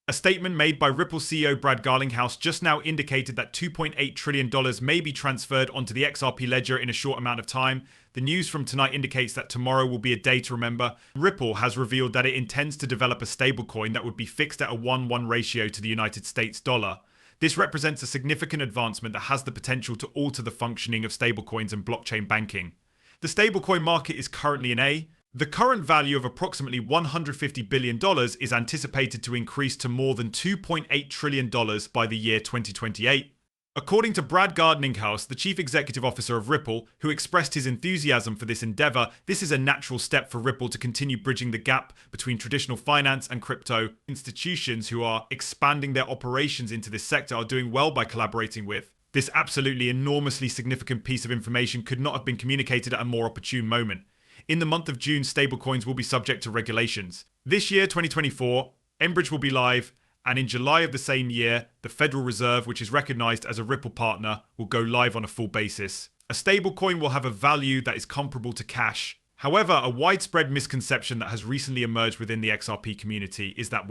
A statement made by Ripple CEO Brad Garlinghouse just now indicated that $2.8 trillion may be transferred onto the XRP ledger in a short amount of time. The news from tonight indicates that tomorrow will be a day to remember. Ripple has revealed that it intends to develop a stablecoin that would be fixed at a 1:1 ratio to the United States dollar. This represents a significant advancement that has the potential to alter the functioning of stablecoins and blockchain banking. The stablecoin market is currently in A. The current value of approximately $150 billion is anticipated to increase to more than $2.8 trillion by the year 2028. According to Brad Garlinghouse, the chief executive officer of Ripple, who expressed his enthusiasm for this endeavor, this is a natural step for Ripple to continue bridging the gap between traditional finance and crypto. Institutions who are expanding their operations into this sector are doing well by collaborating with. This absolutely enormously significant piece of information could not have been communicated at a more opportune moment. In the month of June, stablecoins will be subject to regulations. This year, 2024, Enbridge will be live, and in July of the same year, the Federal Reserve, which is recognized as a Ripple partner, will go live on a full basis. A stablecoin will have a value that is comparable to cash. However, a widespread misconception that has recently emerged within the XRP community is that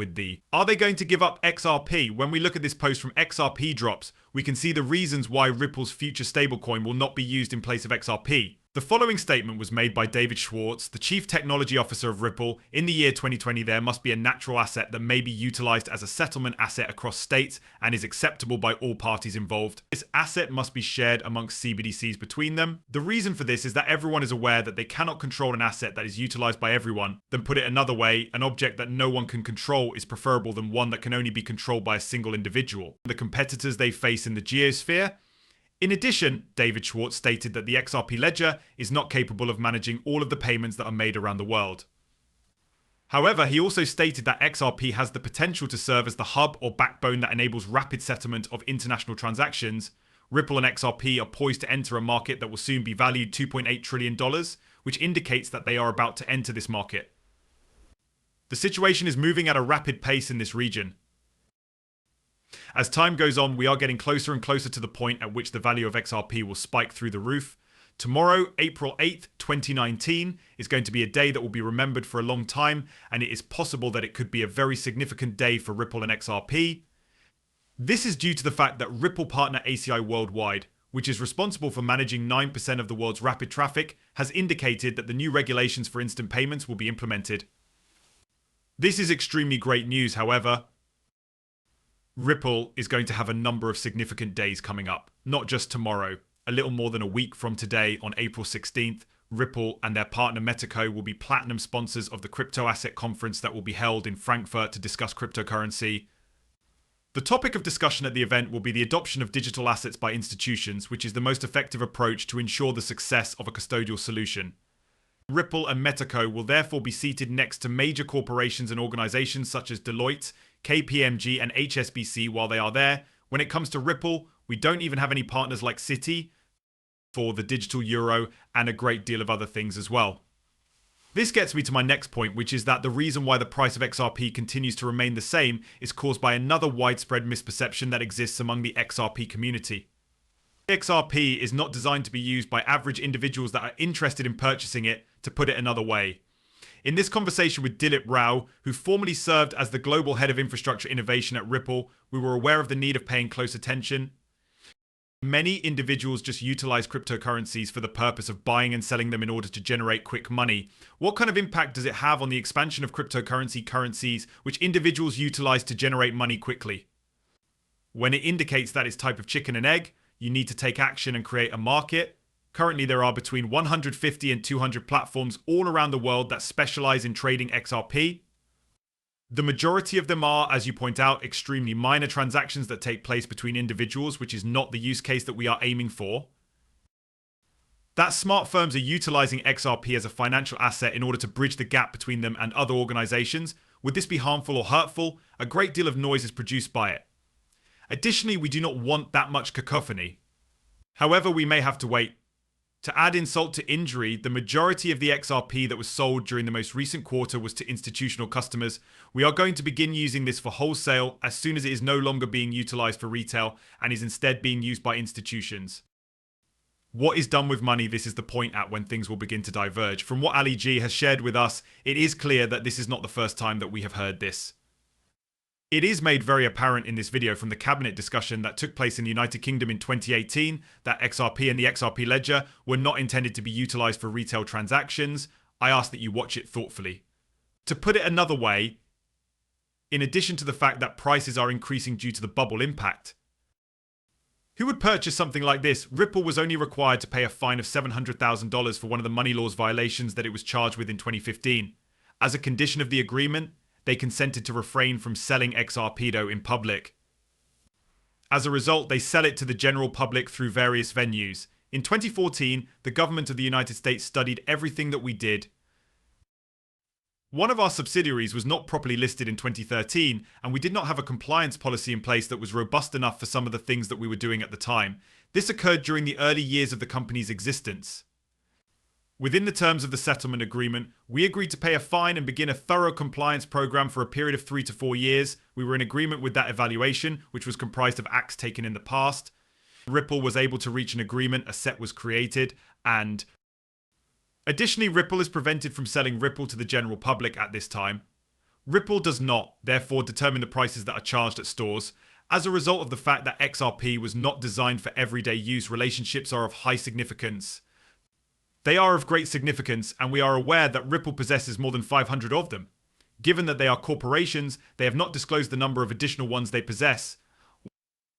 are they going to give up XRP? When we look at this post from XRP Drops, we can see the reasons why Ripple's future stablecoin will not be used in place of XRP. The following statement was made by David Schwartz, the Chief Technology Officer of Ripple. In the year 2020, there must be a natural asset that may be utilized as a settlement asset across states and is acceptable by all parties involved. This asset must be shared amongst CBDCs between them. The reason for this is that everyone is aware that they cannot control an asset that is utilized by everyone. Then put it another way, an object that no one can control is preferable than one that can only be controlled by a single individual. The competitors they face in the geosphere. In addition, David Schwartz stated that the XRP ledger is not capable of managing all of the payments that are made around the world. However, he also stated that XRP has the potential to serve as the hub or backbone that enables rapid settlement of international transactions. Ripple and XRP are poised to enter a market that will soon be valued $2.8 trillion, which indicates that they are about to enter this market. The situation is moving at a rapid pace in this region. As time goes on, we are getting closer and closer to the point at which the value of XRP will spike through the roof. Tomorrow, April 8th, 2019, is going to be a day that will be remembered for a long time, and it is possible that it could be a very significant day for Ripple and XRP. This is due to the fact that Ripple partner ACI Worldwide, which is responsible for managing 9% of the world's rapid traffic, has indicated that the new regulations for instant payments will be implemented. This is extremely great news, however. Ripple is going to have a number of significant days coming up, not just tomorrow. A little more than a week from today, on April 16th, Ripple and their partner Metaco will be platinum sponsors of the crypto asset conference that will be held in Frankfurt to discuss cryptocurrency. The topic of discussion at the event will be the adoption of digital assets by institutions, which is the most effective approach to ensure the success of a custodial solution. Ripple and Metaco will therefore be seated next to major corporations and organizations such as Deloitte, KPMG and HSBC while they are there. When it comes to Ripple, we don't even have any partners like Citi for the digital euro and a great deal of other things as well. This gets me to my next point, which is that the reason why the price of XRP continues to remain the same is caused by another widespread misperception that exists among the XRP community. XRP is not designed to be used by average individuals that are interested in purchasing it, to put it another way. In this conversation with Dilip Rao, who formerly served as the global head of infrastructure innovation at Ripple, we were aware of the need of paying close attention. Many individuals just utilize cryptocurrencies for the purpose of buying and selling them in order to generate quick money. What kind of impact does it have on the expansion of currencies which individuals utilize to generate money quickly? When it indicates that it's type of chicken and egg, you need to take action and create a market. Currently, there are between 150 and 200 platforms all around the world that specialize in trading XRP. The majority of them are, as you point out, extremely minor transactions that take place between individuals, which is not the use case that we are aiming for. That smart firms are utilizing XRP as a financial asset in order to bridge the gap between them and other organizations. Would this be harmful or hurtful? A great deal of noise is produced by it. Additionally, we do not want that much cacophony. However, we may have to wait. To add insult to injury, the majority of the XRP that was sold during the most recent quarter was to institutional customers. We are going to begin using this for wholesale as soon as it is no longer being utilized for retail and is instead being used by institutions. What is done with money, this is the point at when things will begin to diverge. From what Ali G has shared with us, it is clear that this is not the first time that we have heard this. It is made very apparent in this video from the cabinet discussion that took place in the United Kingdom in 2018 that XRP and the XRP ledger were not intended to be utilized for retail transactions. I ask that you watch it thoughtfully. To put it another way, in addition to the fact that prices are increasing due to the bubble impact, who would purchase something like this? Ripple was only required to pay a fine of $700,000 for one of the money laws violations that it was charged with in 2015. As a condition of the agreement, they consented to refrain from selling XRP in public. As a result, they sell it to the general public through various venues. In 2014, the government of the United States studied everything that we did. One of our subsidiaries was not properly listed in 2013, and we did not have a compliance policy in place that was robust enough for some of the things that we were doing at the time. This occurred during the early years of the company's existence. Within the terms of the settlement agreement, we agreed to pay a fine and begin a thorough compliance program for a period of 3 to 4 years. We were in agreement with that evaluation, which was comprised of acts taken in the past. Ripple was able to reach an agreement, a set was created, and additionally, Ripple is prevented from selling Ripple to the general public at this time. Ripple does not, therefore, determine the prices that are charged at stores. As a result of the fact that XRP was not designed for everyday use, relationships are of high significance. They are of great significance, and we are aware that Ripple possesses more than 500 of them. Given that they are corporations, they have not disclosed the number of additional ones they possess.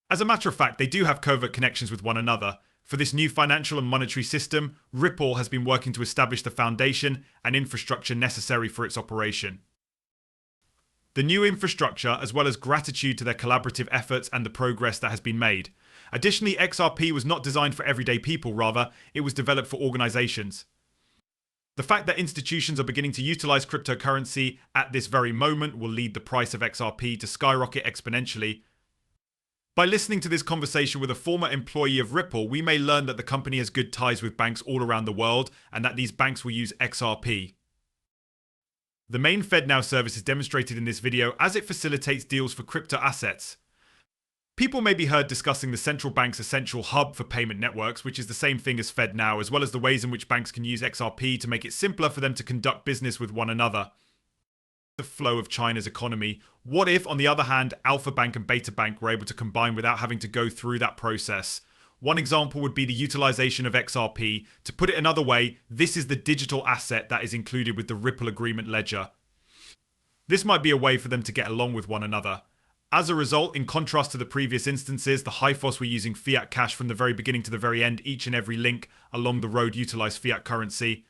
As a matter of fact, they do have covert connections with one another. For this new financial and monetary system, Ripple has been working to establish the foundation and infrastructure necessary for its operation. The new infrastructure, as well as gratitude to their collaborative efforts and the progress that has been made. Additionally, XRP was not designed for everyday people, rather, it was developed for organizations. The fact that institutions are beginning to utilize cryptocurrency at this very moment will lead the price of XRP to skyrocket exponentially. By listening to this conversation with a former employee of Ripple, we may learn that the company has good ties with banks all around the world and that these banks will use XRP. The main FedNow service is demonstrated in this video as it facilitates deals for crypto assets. People may be heard discussing the central bank's essential hub for payment networks, which is the same thing as FedNow, as well as the ways in which banks can use XRP to make it simpler for them to conduct business with one another. The flow of China's economy. What if, on the other hand, Alpha Bank and Beta Bank were able to combine without having to go through that process? One example would be the utilization of XRP. To put it another way, this is the digital asset that is included with the Ripple agreement ledger. This might be a way for them to get along with one another. As a result, in contrast to the previous instances, the HIFOS were using fiat cash from the very beginning to the very end. Each and every link along the road utilized fiat currency.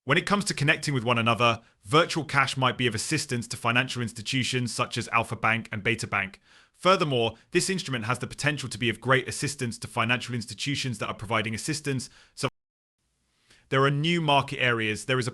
When it comes to connecting with one another, virtual cash might be of assistance to financial institutions such as Alpha Bank and Beta Bank. Furthermore, this instrument has the potential to be of great assistance to financial institutions that are providing assistance. So there are new market areas. There is a